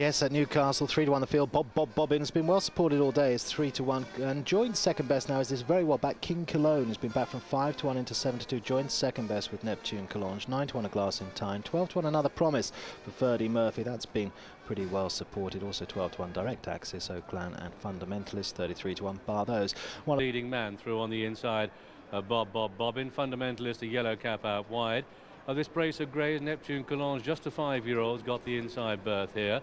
Yes, at Newcastle, 3-1 the field. Bobbin's been well supported all day. It's 3-1 and joined second best now is this very well back King Cologne, who's been back from 5-1 into 7-2. Joined second best with Neptune, Collonges, 9-1 a Glass in Time, 12-1 Another Promise for Ferdy Murphy. That's been pretty well supported. Also 12-1 Direct Axis, Oakland and Fundamentalist, 33-1 bar those. Leading man through on the inside, Bobbin. Fundamentalist, a yellow cap out wide. This brace of greys, Neptune, Collonges, just a 5-year-old's got the inside berth here.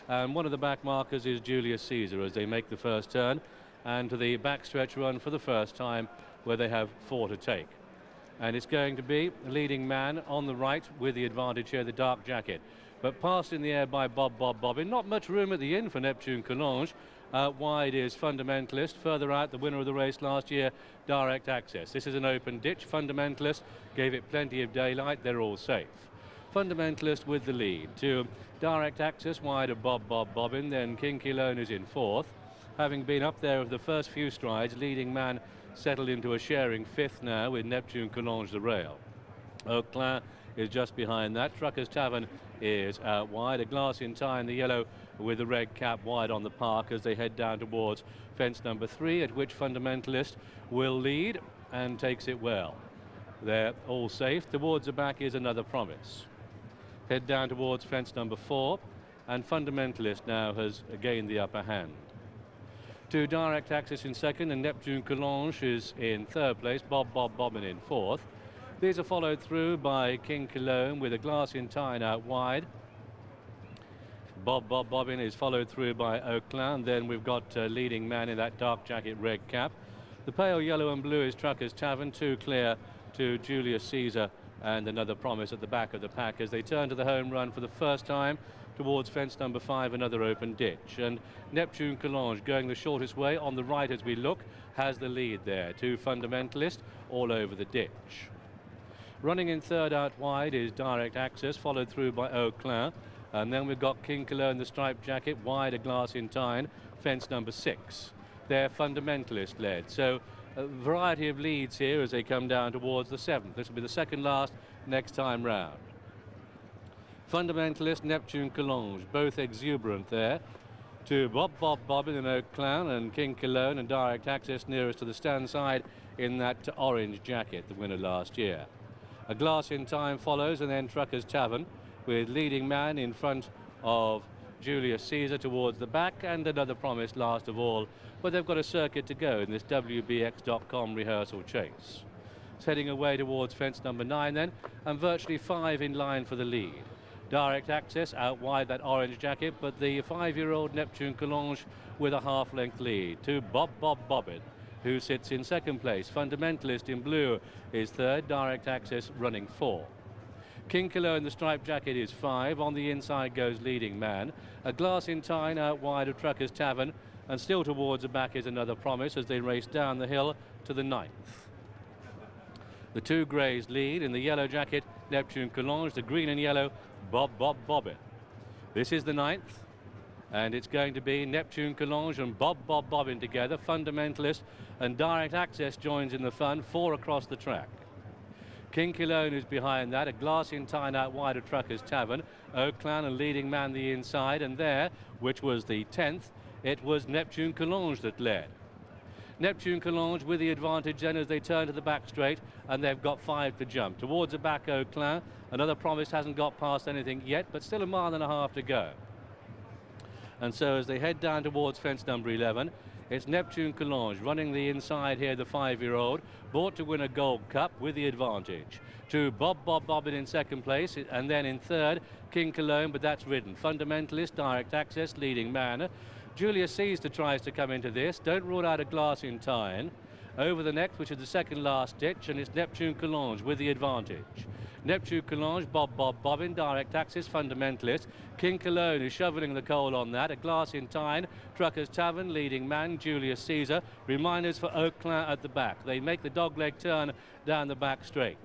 And one of the back markers is Julius Caesar as they make the first turn and to the backstretch run for the first time where they have 4 to take. And it's going to be leading man on the right with the advantage here, the dark jacket. But passed in the air by Bobbin. Not much room at the end for Neptune, Collonges. Wide is Fundamentalist. Further out, the winner of the race last year, Direct Access. This is an open ditch. Fundamentalist gave it plenty of daylight. They're all safe. Fundamentalist with the lead to Direct Access wide of Bobbin, then King Cologne is in 4th. Having been up there of the first few strides, leading man settled into a sharing 5th now with Neptune, Collonges the rail. Oakland is just behind that. Trucker's Tavern is out wide. A Glass in Time, the yellow with the red cap wide on the park as they head down towards fence number 3, at which Fundamentalist will lead and takes it well. They're all safe. Towards the back is Another Promise. Head down towards fence number 4, and Fundamentalist now has gained the upper hand. To Direct Access in 2nd, and Neptune, Collonges is in 3rd place. Bobbin in 4th. These are followed through by King Cologne with a Glass in Time out wide. Bobbin is followed through by Oakland. Then we've got leading man in that dark jacket, red cap. The pale yellow and blue is Trucker's Tavern, 2 clear to Julius Caesar and Another Promise at the back of the pack as they turn to the home run for the first time towards fence number 5, another open ditch. And Neptune, Collonges going the shortest way on the right as we look, has the lead there to Fundamentalist all over the ditch. Running in 3rd out wide is Direct Access, followed through by Oakland. And then we've got King Cologne, the striped jacket, wide, a Glass in Time, fence number 6. They're Fundamentalist led. So a variety of leads here as they come down towards the 7th. This will be the second last next time round. Fundamentalist, Neptune, Collonges, both exuberant there. To Bobbin and Oakland, and King Cologne and Direct Access nearest to the stand side in that orange jacket, the winner last year. A Glass in Time follows, and then Trucker's Tavern with leading man in front of Julius Caesar towards the back, and Another Promise last of all. But they've got a circuit to go in this WBX.com rehearsal chase. It's heading away towards fence number 9 then, and virtually 5 in line for the lead. Direct Access out wide, that orange jacket, but the 5-year-old Neptune, Collonges with a half-length lead to Bobbin, who sits in 2nd place. Fundamentalist in blue is 3rd, Direct Access running 4. King Cologne, the striped jacket, is 5. On the inside goes leading man. A Glass in Time out wide of Trucker's Tavern, and still towards the back is Another Promise as they race down the hill to the 9th. The 2 greys lead. In the yellow jacket, Neptune, Collonges, the green and yellow, Bobbin. This is the 9th, and it's going to be Neptune, Collonges and Bobbin together. Fundamentalist and Direct Access joins in the fun, 4 across the track. King Cologne is behind that, a Glass in Time out wide of Trucker's Tavern. Oakland and leading man the inside, and there, which was the 10th, it was Neptune, Collonges that led. Neptune, Collonges with the advantage then as they turn to the back straight, and they've got 5 to jump. Towards the back, Oakland. Another Promise hasn't got past anything yet, but still a mile and a half to go. And so as they head down towards fence number 11, it's Neptune, Collonges running the inside here, the 5-year-old, bought to win a Gold Cup with the advantage. To Bobbin in 2nd place, and then in 3rd, King Cologne, but that's ridden. Fundamentalist, Direct Access, leading man. Julius Caesar tries to come into this. Don't rule out a Glass in Time. Over the next, which is the 2nd last ditch, and it's Neptune, Collonges with the advantage. Neptune, Collonges, Bobbin, Direct Access, Fundamentalist. King Cologne is shoveling the coal on that. A Glass in Time, Trucker's Tavern, leading man, Julius Caesar. Reminders for Oakland at the back. They make the dogleg turn down the back straight.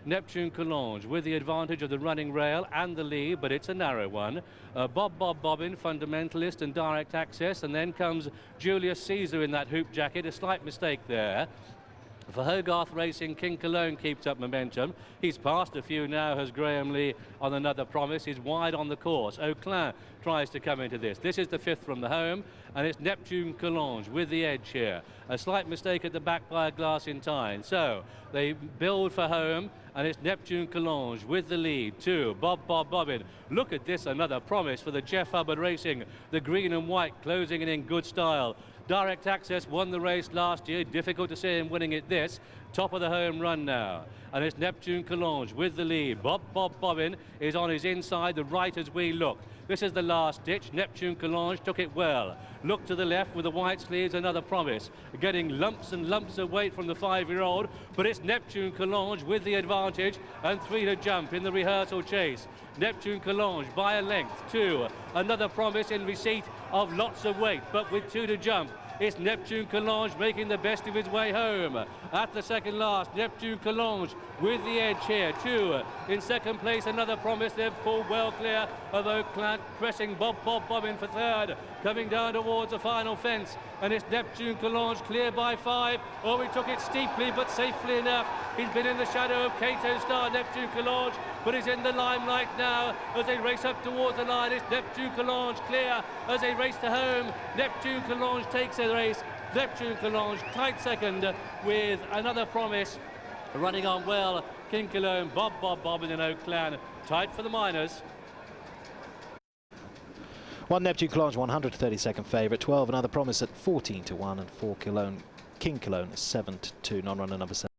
Neptune, Collonges with the advantage of the running rail and the lead, but it's a narrow one. Bobbin, Fundamentalist and Direct Access, and then comes Julius Caesar in that hoop jacket. A slight mistake there. For Hogarth Racing, King Cologne keeps up momentum. He's passed a few now, has Graham Lee on another promise. He's wide on the course. Auclin tries to come into this. This is the 5th from the home, and it's Neptune Collonges with the edge here. A slight mistake at the back by a glass in time. So they build for home, and it's Neptune Collonges with the lead. 2, Bob Bobbin. Look at this, another promise for the Jeff Hubbard Racing. The green and white closing it in good style. Direct Access won the race last year. Difficult to see him winning it this. Top of the home run now. And it's Neptune Collonges with the lead. Bob Bobbin is on his inside, the right as we look. This is the last ditch. Neptune Collonges took it well. Look to the left with the white sleeves, another promise. Getting lumps and lumps of weight from the 5-year-old, but it's Neptune Collonges with the advantage, and 3 to jump in the rehearsal chase. Neptune Collonges by a length. 2, another promise in receipt of lots of weight, but with 2 to jump. It's Neptune Collonges making the best of his way home. At the second last, Neptune Collonges with the edge here. 2 in second place, another promise. They've pulled well clear of Auclin, pressing Bob Bobbin for 3rd. Coming down towards the final fence, and it's Neptune Collonges clear by 5. Oh, he took it steeply but safely enough. He's been in the shadow of Cato star Neptune Collonges, but he's in the limelight now as they race up towards the line. It's Neptune Collonges clear as they race to home. Neptune Collonges takes the race. Neptune Collonges tight second with another promise running on well. King Cologne, Bob Bobbin and Auclin tight for the minors. 1 Neptune Collonges 132nd favourite, 12 another promise at 14 to 1, and 4 King Cologne 7 to 2, non-runner number 7.